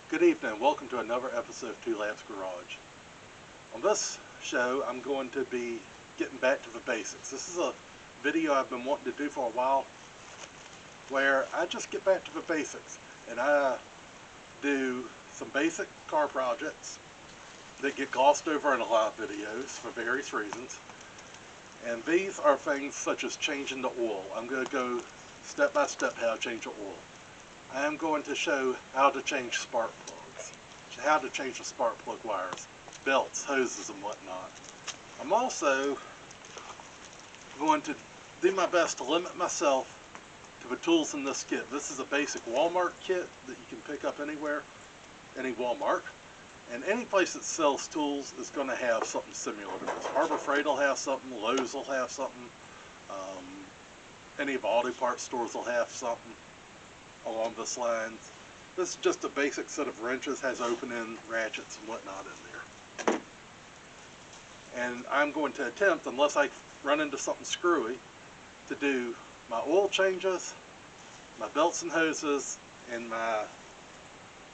Good evening, welcome to another episode of Two Labs Garage. On this show, I'm going to be getting back to the basics. This is a video I've been wanting to do for a while, where I just get back to the basics, and I do some basic car projects that get glossed over in a lot of videos for various reasons. And these are things such as changing the oil. I'm going to go step by step how to change the oil. I am going to show how to change spark plugs, how to change the spark plug wires, belts, hoses, and whatnot. I'm also going to do my best to limit myself to the tools in this kit. This is a basic Walmart kit that you can pick up anywhere, any Walmart. And any place that sells tools is going to have something similar to this. Harbor Freight will have something, Lowe's will have something, any of the auto parts stores will have something along this line. This is just a basic set of wrenches, has open-end ratchets and whatnot in there. And I'm going to attempt, unless I run into something screwy, to do my oil changes, my belts and hoses, and my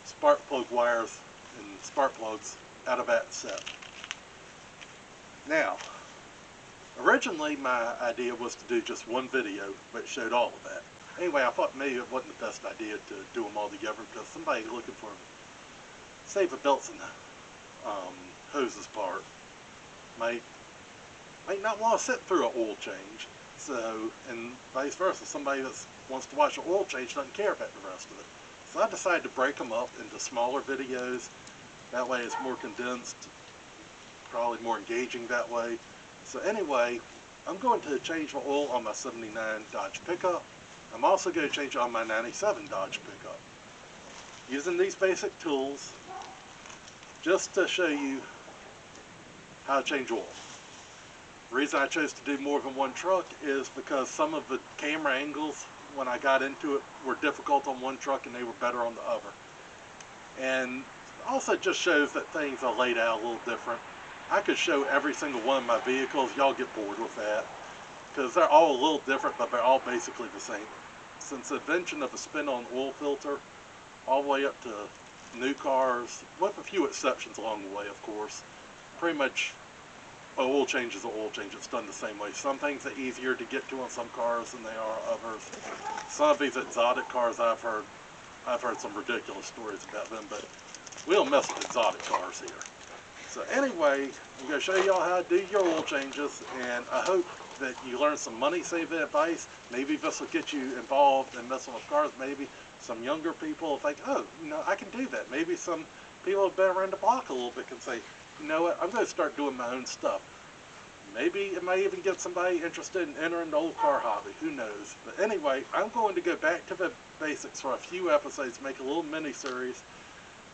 spark plug wires and spark plugs out of that set. Now, originally my idea was to do just one video that showed all of that. Anyway, I thought maybe it wasn't the best idea to do them all together because somebody looking for, say, the belts and hoses part might not want to sit through an oil change. So, and vice versa, somebody that wants to watch an oil change doesn't care about the rest of it. So I decided to break them up into smaller videos. That way it's more condensed, probably more engaging that way. So anyway, I'm going to change the oil on my 79 Dodge pickup. I'm also going to change it on my 97 Dodge pickup. Using these basic tools just to show you how to change oil. The reason I chose to do more than one truck is because some of the camera angles when I got into it were difficult on one truck and they were better on the other. And also just shows that things are laid out a little different. I could show every single one of my vehicles. Y'all get bored with that because they're all a little different, but they're all basically the same. Since the invention of the spin-on oil filter all the way up to new cars, with a few exceptions along the way, of course, pretty much an oil change is an oil change. It's done the same way. Some things are easier to get to on some cars than they are others. Some of these exotic cars I've heard some ridiculous stories about them, but we don't mess with exotic cars here. So anyway, I'm going to show y'all how to do your oil changes, and I hope that you learn some money-saving advice. Maybe this will get you involved in messing with cars. Maybe some younger people will think, oh, you know, I can do that. Maybe some people have been around the block a little bit can say, you know what, I'm going to start doing my own stuff. Maybe it might even get somebody interested in entering the old car hobby. Who knows? But anyway, I'm going to go back to the basics for a few episodes, make a little mini-series.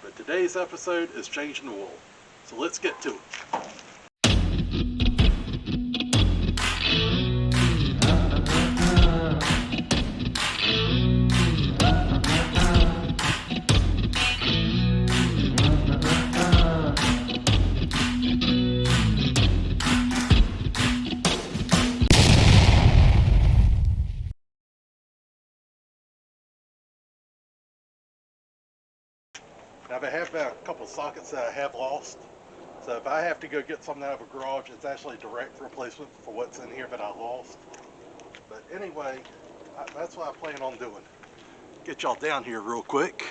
But today's episode is changing the oil. So let's get to it. Now I have a couple of sockets that I have lost. So if I have to go get something out of a garage, it's actually a direct replacement for what's in here that I lost. But anyway, that's what I plan on doing. Get y'all down here real quick.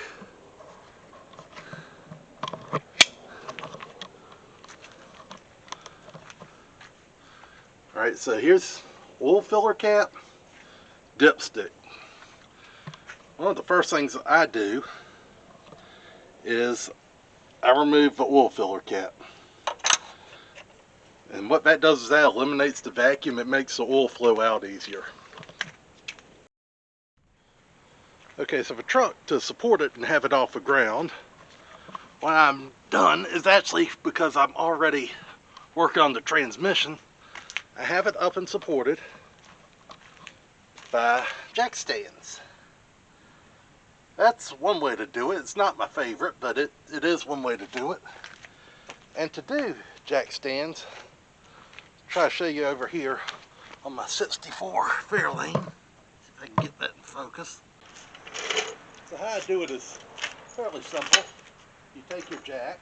Alright, so here's oil filler cap, dipstick. One of the first things that I do is I remove the oil filler cap. And what that does is that eliminates the vacuum. It makes the oil flow out easier. Okay, so the truck, to support it and have it off the ground, what I'm done is actually, because I'm already working on the transmission, I have it up and supported by jack stands. That's one way to do it. It's not my favorite, but it is one way to do it. And to do jack stands, try to show you over here on my 64 Fairlane. See if I can get that in focus. So how I do it is fairly simple. You take your jack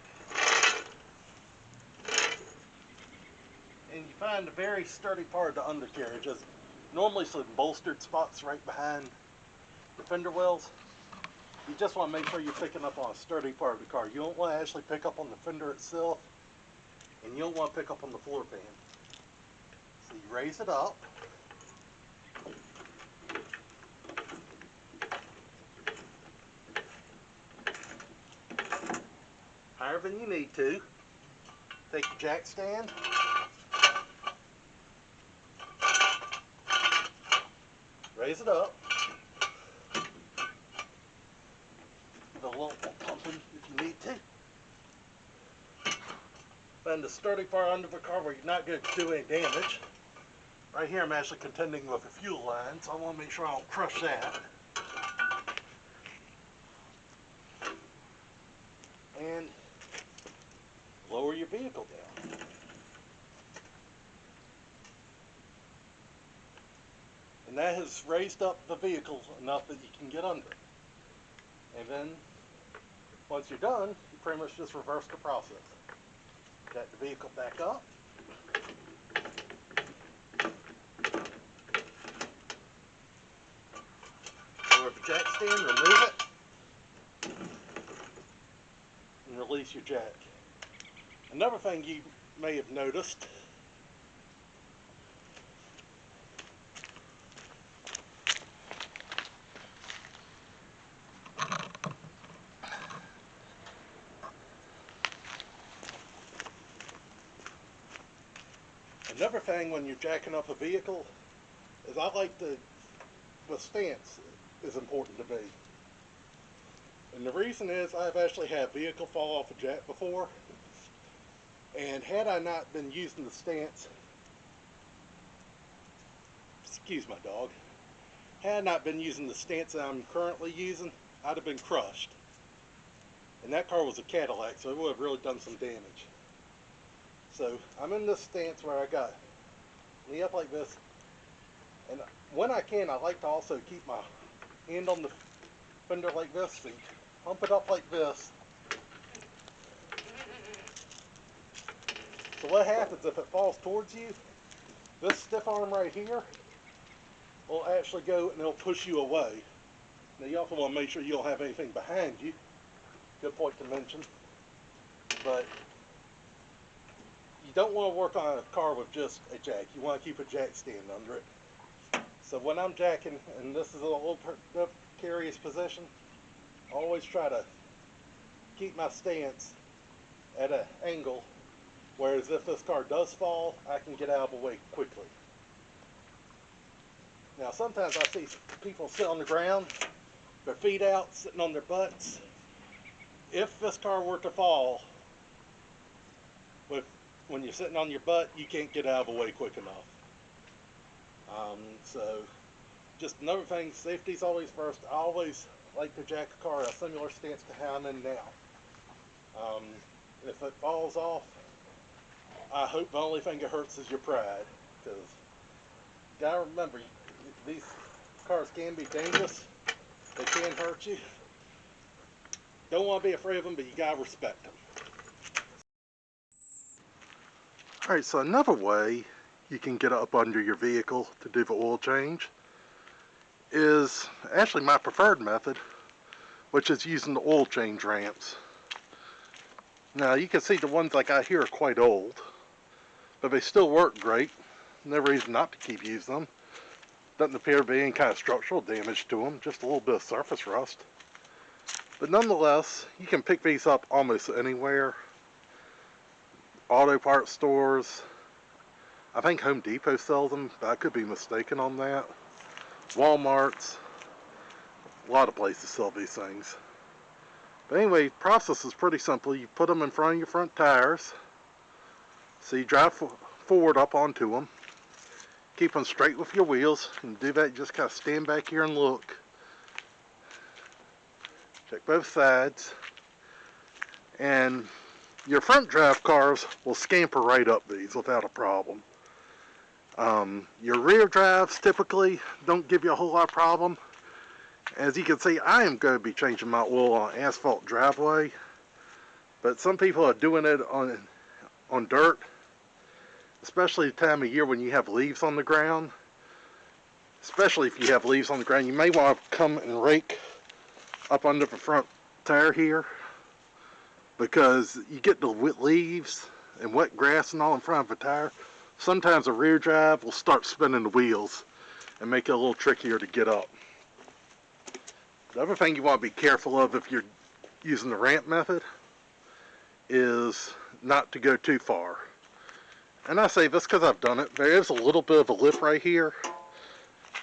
and you find a very sturdy part of the undercarriage. There's normally some bolstered spots right behind the fender wells. You just want to make sure you're picking up on a sturdy part of the car. You don't want to actually pick up on the fender itself, and you don't want to pick up on the floor pan. So you raise it up. Higher than you need to. Take your jack stand. Raise it up. Give it a little pumping if you need to. Find the sturdy part under the car where you're not going to do any damage. Right here I'm actually contending with a fuel line, so I want to make sure I don't crush that. And lower your vehicle down. And that has raised up the vehicle enough that you can get under it. And then, once you're done, you pretty much just reverse the process. Jack the vehicle back up. Lower the jack stand, remove it, and release your jack. Another thing you may have noticed when you're jacking up a vehicle is I like the stance is important to me. And the reason is I've actually had a vehicle fall off a jack before, and had I not been using the stance, excuse my dog, had I not been using the stance that I'm currently using, I'd have been crushed. And that car was a Cadillac, so it would have really done some damage. So I'm in this stance where I got knee up like this, and when I can, I like to also keep my hand on the fender like this, so you pump it up like this. So what happens if it falls towards you, this stiff arm right here will actually go and it'll push you away. Now you also want to make sure you don't have anything behind you. Good point to mention. But you don't want to work on a car with just a jack. You want to keep a jack stand under it. So when I'm jacking, and this is a little precarious position, I always try to keep my stance at an angle, whereas if this car does fall, I can get out of the way quickly. Now sometimes I see people sit on the ground, their feet out, sitting on their butts. If this car were to fall, when you're sitting on your butt, you can't get out of the way quick enough. So just another thing, safety's always first. I always like to jack a car a similar stance to how I'm in now. If it falls off, I hope the only thing it hurts is your pride, because you gotta remember, these cars can be dangerous. They can hurt you. Don't want to be afraid of them, but you gotta respect them. Alright, so another way you can get up under your vehicle to do the oil change is actually my preferred method, which is using the oil change ramps. Now you can see the ones I got here are quite old, but they still work great. No reason not to keep using them. Doesn't appear to be any kind of structural damage to them, just a little bit of surface rust. But nonetheless, you can pick these up almost anywhere. Auto parts stores. I think Home Depot sells them, but I could be mistaken on that. Walmart's. A lot of places sell these things. But anyway, the process is pretty simple. You put them in front of your front tires. So you drive forward up onto them. Keep them straight with your wheels. And to do that, you just kind of stand back here and look. Check both sides. And your front drive cars will scamper right up these without a problem. Your rear drives typically don't give you a whole lot of problem. As you can see, I am going to be changing my oil on asphalt driveway. But some people are doing it on dirt, especially the time of year when you have leaves on the ground. Especially if you have leaves on the ground, you may want to come and rake up under the front tire here, because you get the wet leaves and wet grass and all in front of the tire. Sometimes a rear drive will start spinning the wheels and make it a little trickier to get up. The other thing you want to be careful of if you're using the ramp method is not to go too far. And I say this because I've done it. There is a little bit of a lip right here,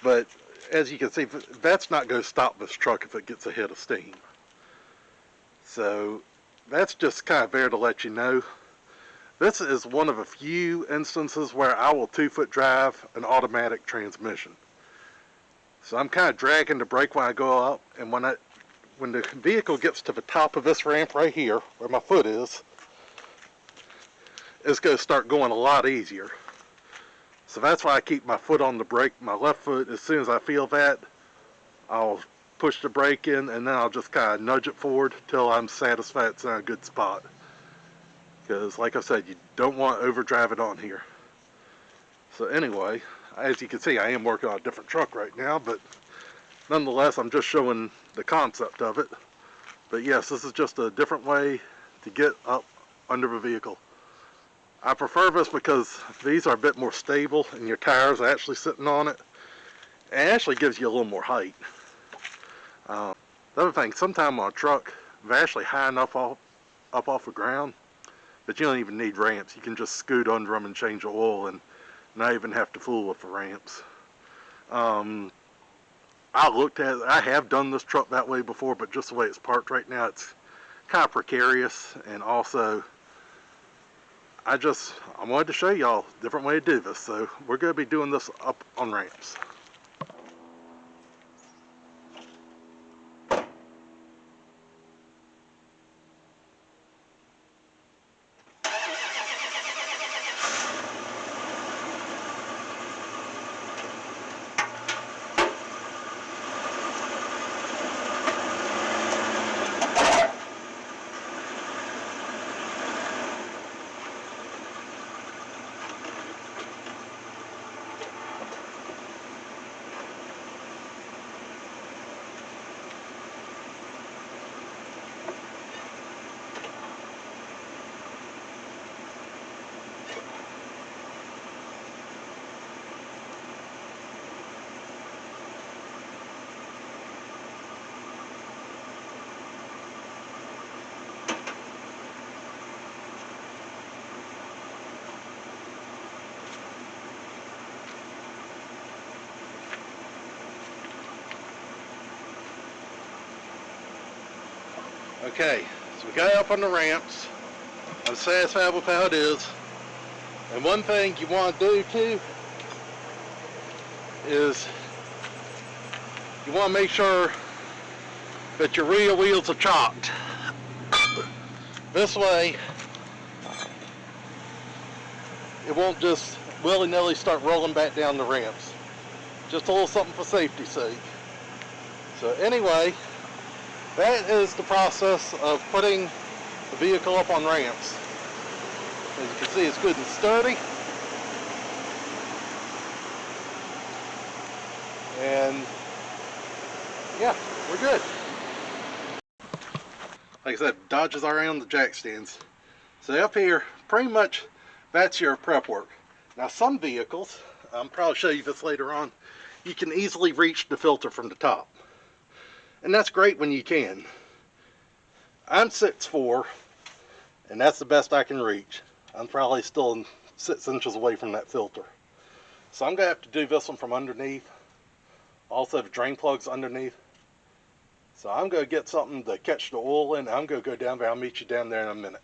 but as you can see, that's not going to stop this truck if it gets a hit of steam. So that's just kind of there to let you know. This is one of a few instances where I will 2-foot drive an automatic transmission. So I'm kind of dragging the brake when I go up, and when the vehicle gets to the top of this ramp right here, where my foot is, it's going to start going a lot easier. So that's why I keep my foot on the brake, my left foot. As soon as I feel that, I'll push the brake in, and then I'll just kind of nudge it forward till I'm satisfied it's in a good spot. Because like I said, you don't want to overdrive it on here. So anyway, as you can see, I am working on a different truck right now, but nonetheless, I'm just showing the concept of it. But yes, this is just a different way to get up under the vehicle. I prefer this because these are a bit more stable and your tires are actually sitting on it. It actually gives you a little more height. The other thing, sometimes on a truck, they're actually high enough up off the ground, but you don't even need ramps. You can just scoot under them and change the oil and not even have to fool with the ramps. I have done this truck that way before, but just the way it's parked right now, it's kind of precarious. And also, I wanted to show y'all a different way to do this. So we're going to be doing this up on ramps. Okay, so we got up on the ramps. I'm satisfied with how it is. And one thing you want to do too is you want to make sure that your rear wheels are chocked. This way, it won't just willy-nilly start rolling back down the ramps. Just a little something for safety's sake. So anyway, that is the process of putting the vehicle up on ramps. As you can see, it's good and sturdy. And yeah, we're good. Like I said, dodges around the jack stands. So up here, pretty much that's your prep work. Now some vehicles, I'll probably show you this later on, you can easily reach the filter from the top. And that's great when you can. I'm 6'4", and that's the best I can reach. I'm probably still 6 inches away from that filter. So I'm going to have to do this one from underneath. Also the drain plug's underneath. So I'm going to get something to catch the oil in. I'm going to go down there. I'll meet you down there in a minute.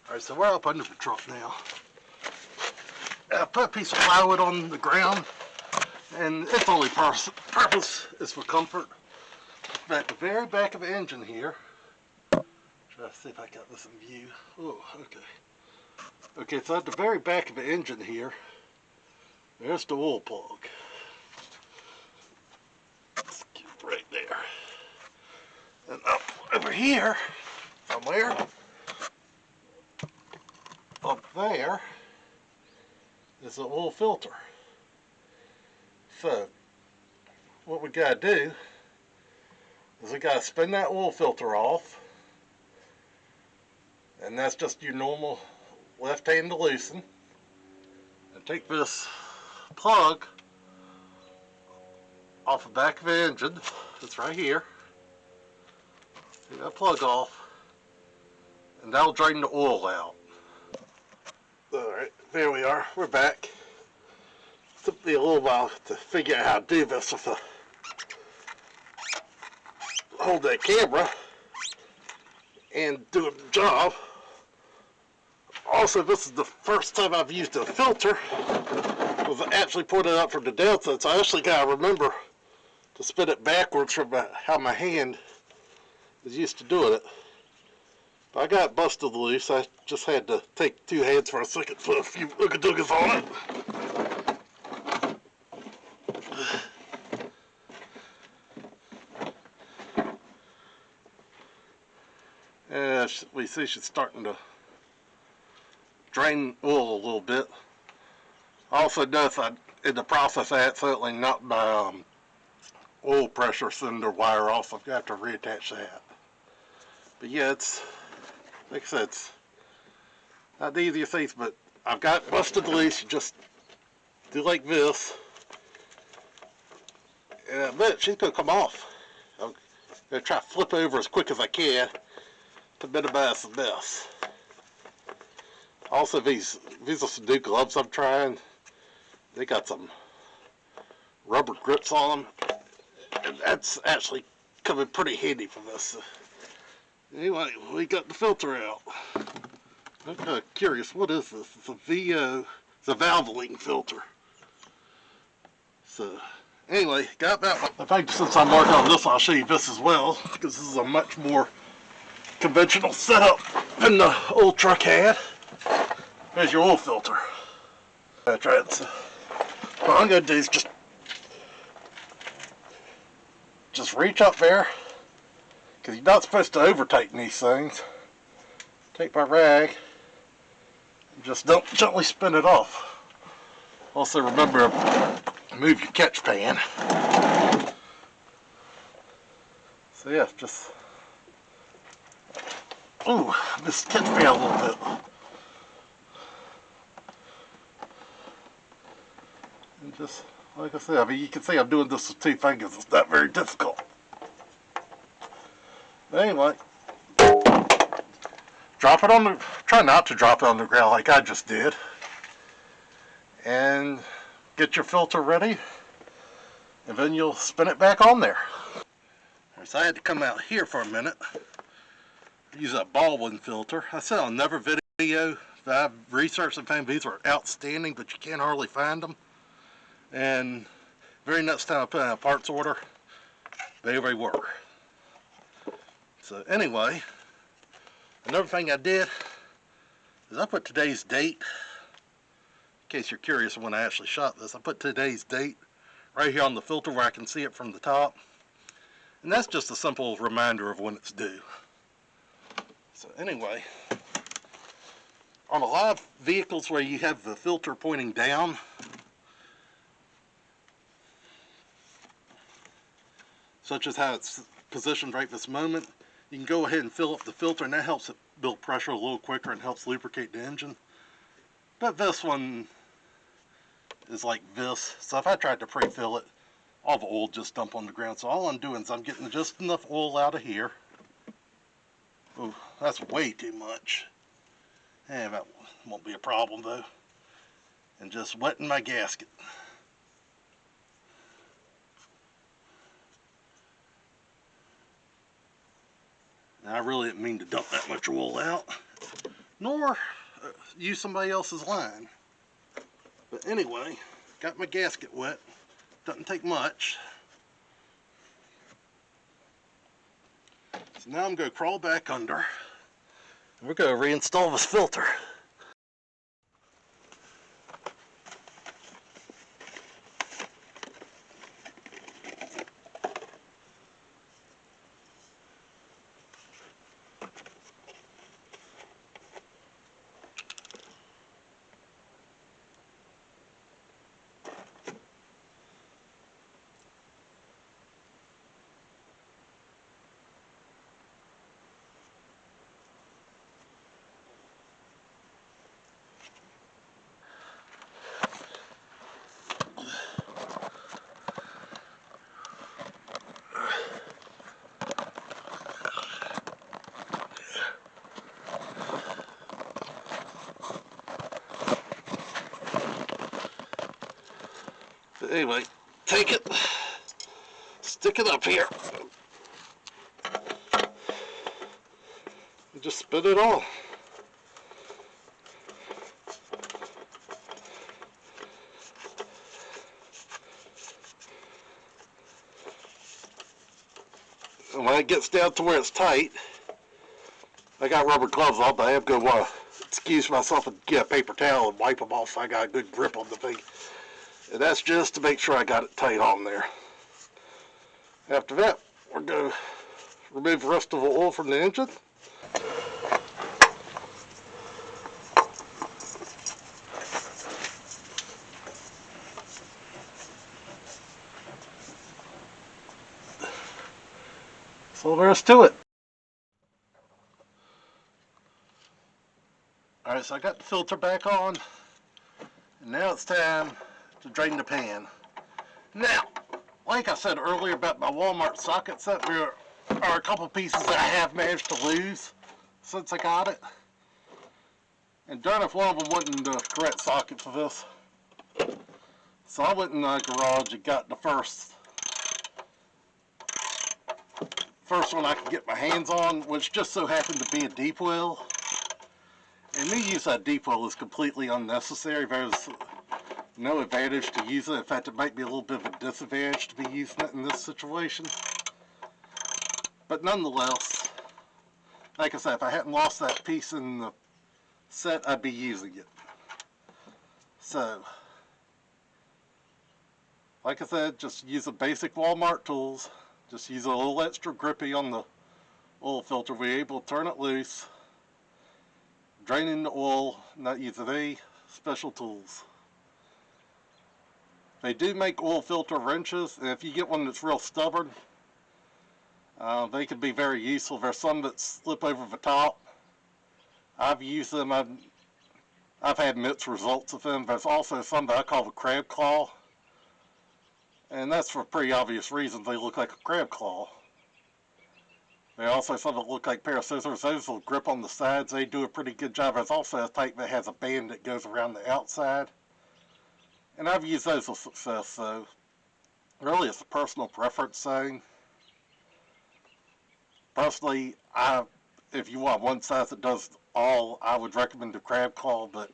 Alright, so we're up under the truck now. I put a piece of plywood on the ground, and its only purpose is for comfort. At the very back of the engine here, try to see if I got this in view. Oh, okay. Okay, so at the very back of the engine here, there's the oil plug. Let's get it right there. And up over here, somewhere. Up there is an oil filter. So what we gotta do is we gotta spin that oil filter off, and that's just your normal left hand to loosen, and take this plug off the back of the engine. It's right here. Take that plug off, and that'll drain the oil out. Alright, there we are. We're back. It took me a little while to figure out how to do this with the hold that camera and do a job. Also, this is the first time I've used a filter. I was actually putting it up from the downside, so I actually gotta remember to spin it backwards from how my hand is used to doing it. But I got busted loose. I just had to take two hands for a second, put a few ooga-doogas on it. Yeah, we see she's starting to drain oil a little bit. I also noticed in the process I accidentally knocked my oil pressure cylinder wire off. I've got to reattach that. But yeah, it's like I said, it's not the easiest things, but I've got busted loose. You just do like this, and I bet she's gonna come off. I'm gonna try to flip over as quick as I can to minimize the mess. Also, these are some new gloves I'm trying. They got some rubber grips on them, and that's actually coming pretty handy for this. Anyway, we got the filter out. I'm kind of curious, what is this? It's a it's a Valvoline filter. So, anyway, got that one. I think since I'm working on this, I'll show you this as well, because this is a much more conventional setup than the old truck had. There's your oil filter. That's right. So what I'm going to do is just reach up there, because you're not supposed to over tighten these things. Take my rag and just gently spin it off. Also remember to move your catch pan. So yeah, just this catch pan a little bit. And just like I said, I mean, you can see I'm doing this with two fingers. It's not very difficult. But anyway, drop it on the, try not to drop it on the ground like I just did. And get your filter ready, and then you'll spin it back on there. So I had to come out here for a minute. Use a Baldwin filter. I said on another video that I've researched and found these were outstanding, but you can't hardly find them. And very next time I put in a parts order, there they were. So anyway, another thing I did is I put today's date. In case you're curious when I actually shot this, I put today's date right here on the filter where I can see it from the top. And that's just a simple reminder of when it's due. So anyway, on a lot of vehicles where you have the filter pointing down, such as how it's positioned right this moment, you can go ahead and fill up the filter, and that helps it build pressure a little quicker and helps lubricate the engine. But this one is like this, so if I tried to pre-fill it, all the oil just dump on the ground. So all I'm doing is I'm getting just enough oil out of here. Oh, that's way too much. That won't be a problem though. And just wetting my gasket. Now, I really didn't mean to dump that much oil out, nor use somebody else's line. But anyway, got my gasket wet. Doesn't take much. So now I'm going to crawl back under, and we're going to reinstall this filter. Anyway, take it, stick it up here, and just spin it on. And when it gets down to where it's tight, I got rubber gloves on, but I am going to excuse myself and get a paper towel and wipe them off so I got a good grip on the thing. And that's just to make sure I got it tight on there. After that, we're going to remove the rest of the oil from the engine. That's all there is to it. Alright, so I got the filter back on, and now it's time to drain the pan. Now, like I said earlier about my Walmart socket set, there are a couple pieces that I have managed to lose since I got it. And darn if one of them wasn't the correct socket for this. So I went in the garage and got the first one I could get my hands on, which just so happened to be a deep well. And me using a deep well is completely unnecessary. There's no advantage to using it. In fact, it might be a little bit of a disadvantage to be using it in this situation. But nonetheless, like I said, if I hadn't lost that piece in the set, I'd be using it. So, like I said, just use the basic Walmart tools. Just use a little extra grippy on the oil filter. We're able to turn it loose, draining the oil, not using any special tools. They do make oil filter wrenches, and if you get one that's real stubborn, they can be very useful. There's some that slip over the top. I've used them. I've had mixed results with them. There's also some that I call the crab claw, and that's for pretty obvious reasons. They look like a crab claw. There are also some that look like a pair of scissors. Those will grip on the sides. They do a pretty good job. There's also a type that has a band that goes around the outside. And I've used those with success, so really it's a personal preference thing. Personally, if you want one size that does all, I would recommend the crab claw, but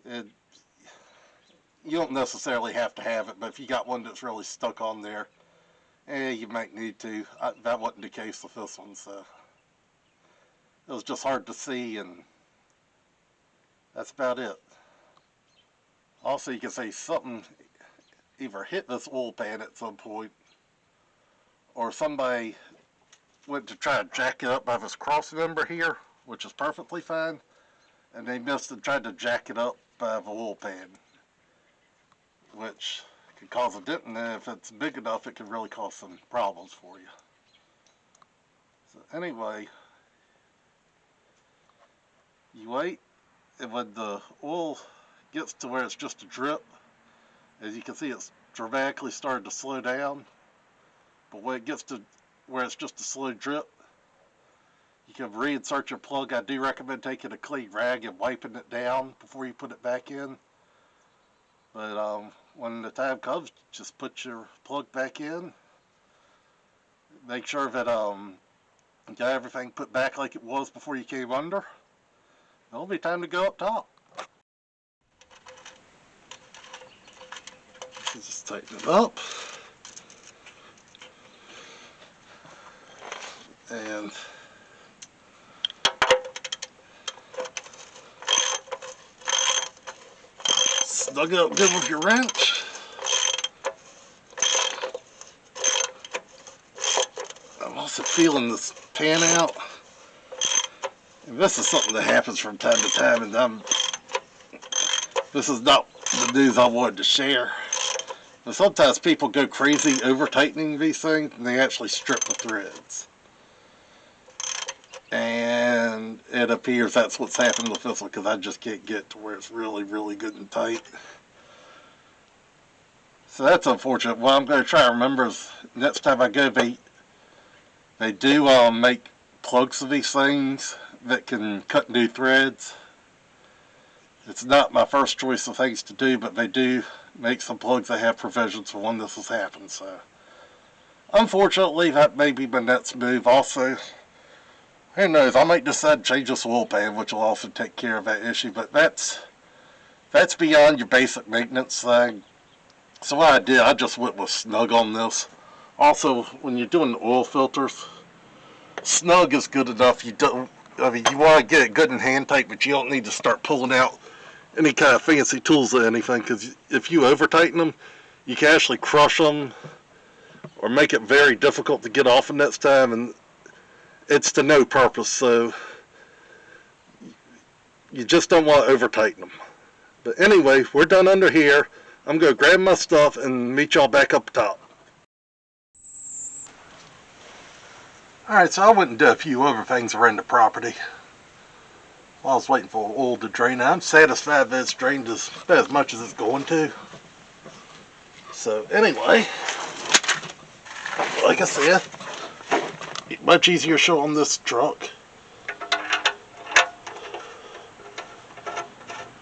you don't necessarily have to have it. But if you got one that's really stuck on there, you might need to. That wasn't the case with this one, so it was just hard to see, and that's about it. Also, you can say something either hit this oil pan at some point, or somebody went to try to jack it up by this cross member here, which is perfectly fine, and they missed and tried to jack it up by the oil pan, which could cause a dent, and if it's big enough, it could really cause some problems for you. So anyway, you wait, and when the oil gets to where it's just a drip, as you can see, it's dramatically started to slow down. But when it gets to where it's just a slow drip, you can reinsert your plug. I do recommend taking a clean rag and wiping it down before you put it back in. But when the time comes, just put your plug back in. Make sure that you got everything put back like it was before you came under. It'll be time to go up top. Just tighten it up. And snug it up good with your wrench. I'm also feeling this pan out. And this is something that happens from time to time, and this is not the news I wanted to share. But sometimes people go crazy over tightening these things, and they actually strip the threads. And it appears that's what's happened with this one, because I just can't get to where it's really, really good and tight. So that's unfortunate. What I'm going to try to remember is next time I go, they do make plugs of these things that can cut new threads. It's not my first choice of things to do, but they do make some plugs that have provisions for when this has happened. So, unfortunately, that may be my next move. Also, who knows? I might decide to change this oil pan, which will also take care of that issue. But that's beyond your basic maintenance thing. So what I did, I just went with snug on this. Also, when you're doing the oil filters, snug is good enough. You don't. I mean, you want to get it good and hand tight, but you don't need to start pulling out any kind of fancy tools or anything, because if you over tighten them, you can actually crush them or make it very difficult to get off the next time, and it's to no purpose. So you just don't want to over tighten them. But anyway, we're done under here. I'm going to grab my stuff and meet y'all back up top. Alright, so I went and did a few other things around the property while I was waiting for oil to drain. I'm satisfied that it's drained as much as it's going to. So anyway, like I said, much easier show on this truck.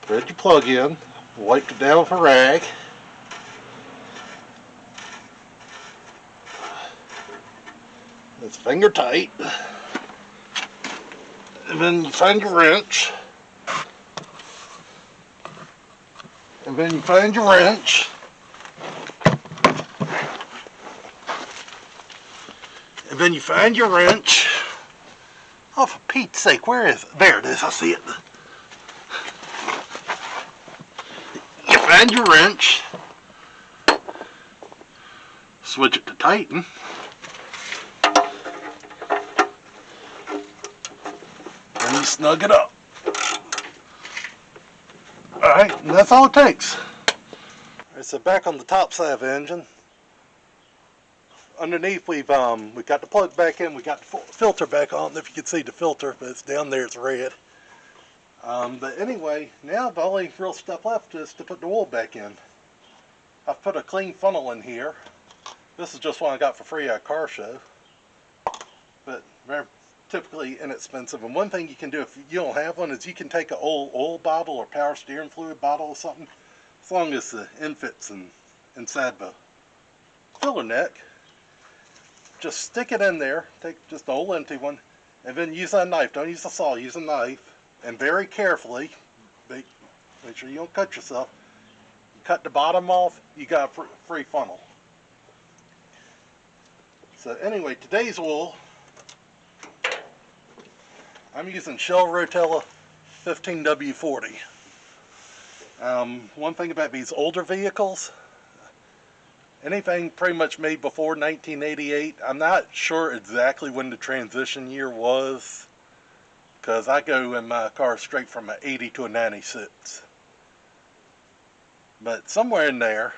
Thread your plug in, wipe it down with a rag. It's finger tight. And then you find your wrench. And then you find your wrench. And then you find your wrench. Oh, for Pete's sake, where is it? There it is, I see it. You find your wrench. Switch it to tighten. And you snug it up. Alright, and that's all it takes. Alright, so back on the top side of the engine. Underneath we've got the plug back in, we got the filter back on. If you can see the filter, but it's down there, it's red. But anyway, now the only real step left is to put the oil back in. I've put a clean funnel in here. This is just one I got for free at a car show. But very typically inexpensive. And one thing you can do if you don't have one is you can take an old oil bottle or power steering fluid bottle or something, as long as the end fits inside the filler neck. Just stick it in there, take just an old empty one, and then use a knife. Don't use a saw, use a knife, and very carefully, make sure you don't cut yourself. You cut the bottom off, you got a free funnel. So anyway, today's oil, I'm using Shell Rotella 15W40. One thing about these older vehicles, anything pretty much made before 1988, I'm not sure exactly when the transition year was, because I go in my car straight from an 80 to a 96. But somewhere in there,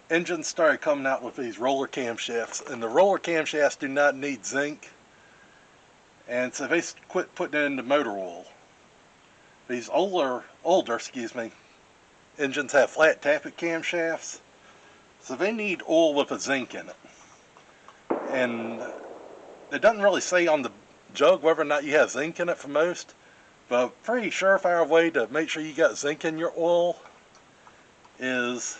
engines started coming out with these roller camshafts, and the roller camshafts do not need zinc, and so they quit putting it into motor oil. These older engines have flat tappet camshafts, so they need oil with a zinc in it. And it doesn't really say on the jug whether or not you have zinc in it for most, but a pretty surefire way to make sure you got zinc in your oil is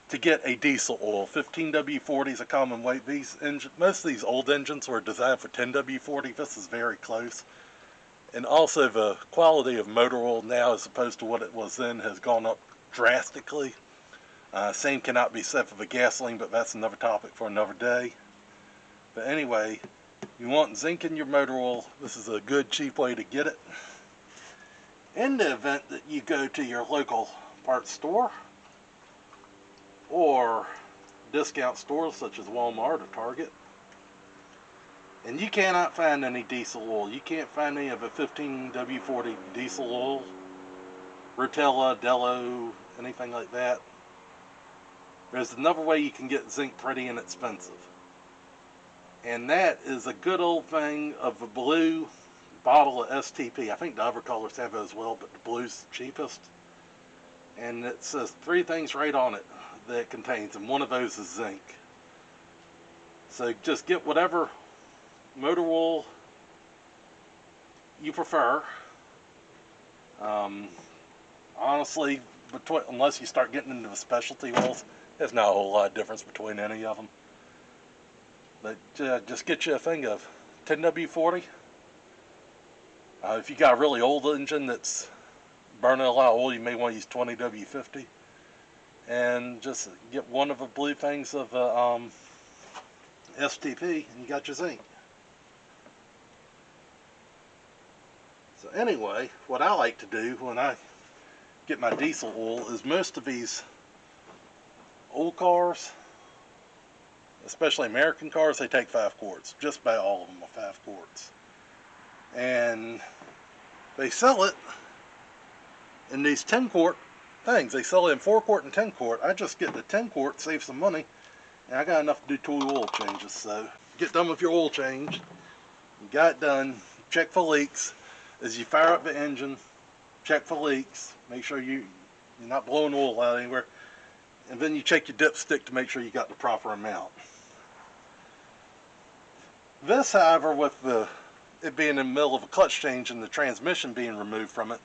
to get a diesel oil. 15W40 is a common weight. Most of these old engines were designed for 10W40. This is very close. And also the quality of motor oil now as opposed to what it was then has gone up drastically. Same cannot be said for the gasoline, but that's another topic for another day. But anyway, you want zinc in your motor oil. This is a good, cheap way to get it. In the event that you go to your local parts store or discount stores such as Walmart or Target, and you cannot find any diesel oil, you can't find any of a 15W40 diesel oil, Rotella, Dello, anything like that, there's another way you can get zinc pretty inexpensive. And that is a good old thing of a blue bottle of STP. I think the other colors have it as well, but the blue's the cheapest. And it says 3 things right on it that it contains, and one of those is zinc. So just get whatever motor oil you prefer, Honestly, unless you start getting into the specialty oils, there's not a whole lot of difference between any of them. But just get you a thing of 10W40. If you got a really old engine that's burning a lot of oil, you may want to use 20W50. And just get one of the blue things of STP, and you got your zinc. So anyway, what I like to do when I get my diesel oil is most of these old cars, especially American cars, they take 5 quarts. Just about all of them are 5 quarts. And they sell it in these 10 quart things. They sell it in 4 quart and 10 quart. I just get the 10 quart, save some money, and I got enough to do 2 oil changes. So get done with your oil change. You got it done. Check for leaks. As you fire up the engine, check for leaks. Make sure you're not blowing oil out anywhere. And then you check your dipstick to make sure you got the proper amount. This, however, with it being in the middle of a clutch change and the transmission being removed from it,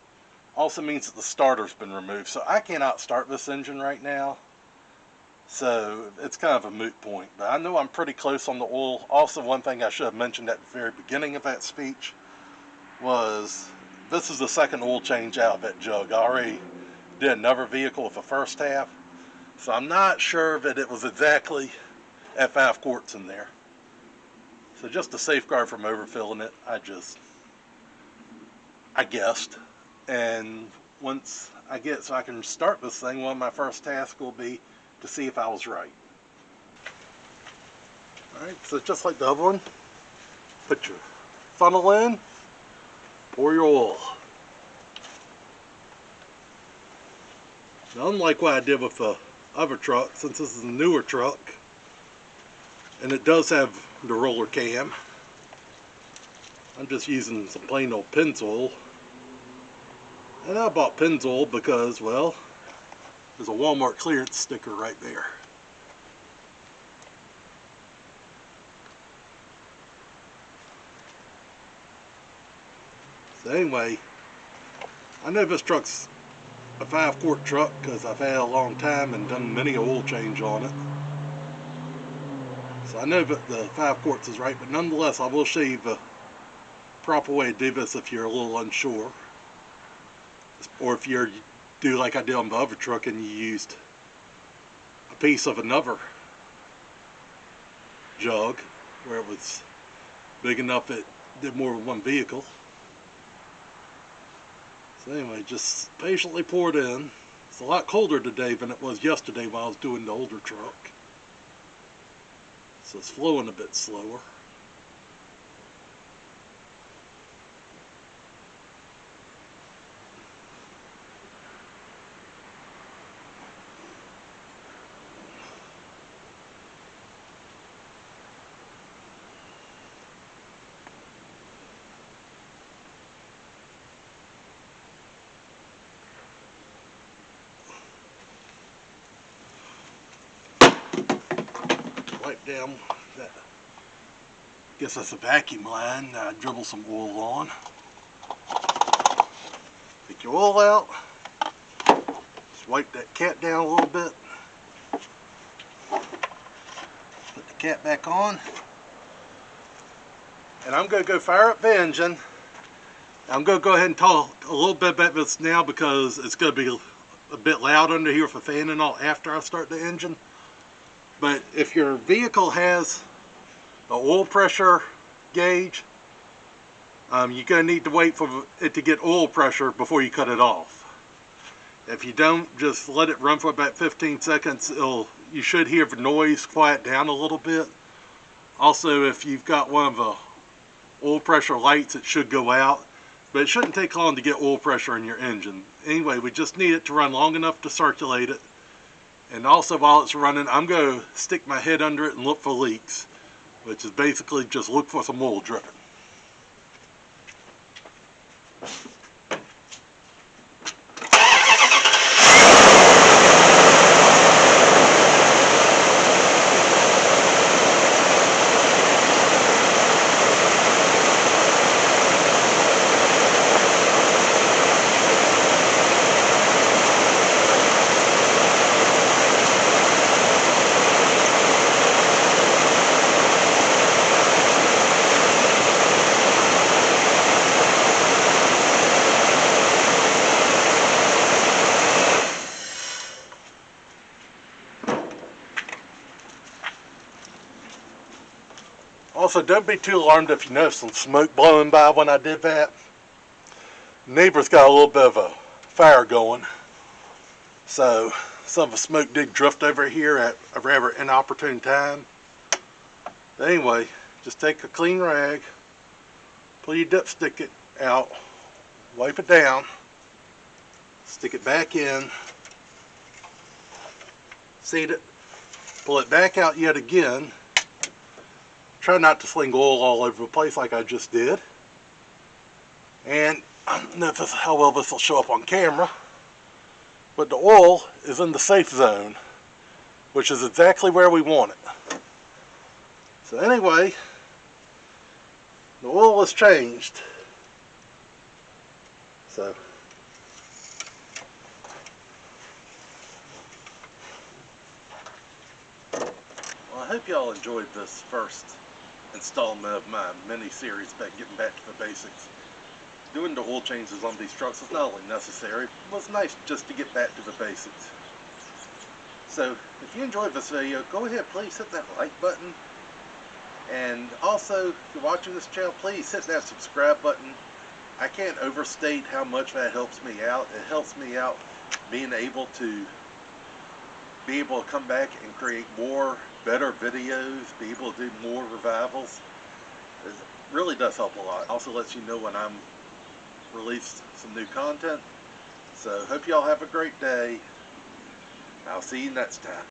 also means that the starter's been removed. So I cannot start this engine right now. So it's kind of a moot point. But I know I'm pretty close on the oil. Also, one thing I should have mentioned at the very beginning of that speech was this is the second oil change out of that jug. I already did another vehicle with the first half. So I'm not sure that it was exactly at 5 quarts in there. So just to safeguard from overfilling it, I guessed. And once I get so I can start this thing, one of my first tasks will be to see if I was right. Alright, so just like the other one, put your funnel in, pour your oil. Now, unlike what I did with the other truck, since this is a newer truck, and it does have the roller cam, I'm just using some plain old Pennzoil. And I bought Pennzoil because, well, there's a Walmart clearance sticker right there. So anyway, I know this truck's a 5 quart truck because I've had it a long time and done many oil change on it. So I know that the 5 quarts is right, but nonetheless I will show you the proper way to do this if you're a little unsure. Or if you do like I did on the other truck and you used a piece of another jug where it was big enough it did more than one vehicle. So anyway, just patiently pour it in. It's a lot colder today than it was yesterday while I was doing the older truck. So it's flowing a bit slower. Wipe down that, guess that's a vacuum line that I dribble some oil on. Take your oil out, just wipe that cat down a little bit, put the cat back on, and I'm going to go fire up the engine. I'm going to go ahead and talk a little bit about this now because it's going to be a bit loud under here for fan and all after I start the engine. But if your vehicle has an oil pressure gauge, you're going to need to wait for it to get oil pressure before you cut it off. If you don't, just let it run for about 15 seconds. You should hear the noise quiet down a little bit. Also, if you've got one of the oil pressure lights, it should go out. But it shouldn't take long to get oil pressure in your engine. Anyway, we just need it to run long enough to circulate it. And also while it's running, I'm going to stick my head under it and look for leaks, which is basically just look for some oil dripping. Also, don't be too alarmed if you notice some smoke blowing by when I did that. Neighbor's got a little bit of a fire going, so some of the smoke did drift over here at a rather inopportune time. But anyway, just take a clean rag, pull your dipstick out, wipe it down, stick it back in, seat it, pull it back out yet again. Try not to sling oil all over the place like I just did. And I don't know how well this will show up on camera, but the oil is in the safe zone, which is exactly where we want it. So anyway, the oil was changed. So well, I hope y'all enjoyed this first installment of my mini-series about getting back to the basics. Doing the oil changes on these trucks is not only necessary, it was nice just to get back to the basics. So if you enjoyed this video, go ahead, please hit that like button. And also, if you're watching this channel, please hit that subscribe button. I can't overstate how much that helps me out. It helps me out being able to come back and create more, better videos, be able to do more revivals. It really does help a lot. Also lets you know when I'm released some new content. So hope y'all have a great day. I'll see you next time.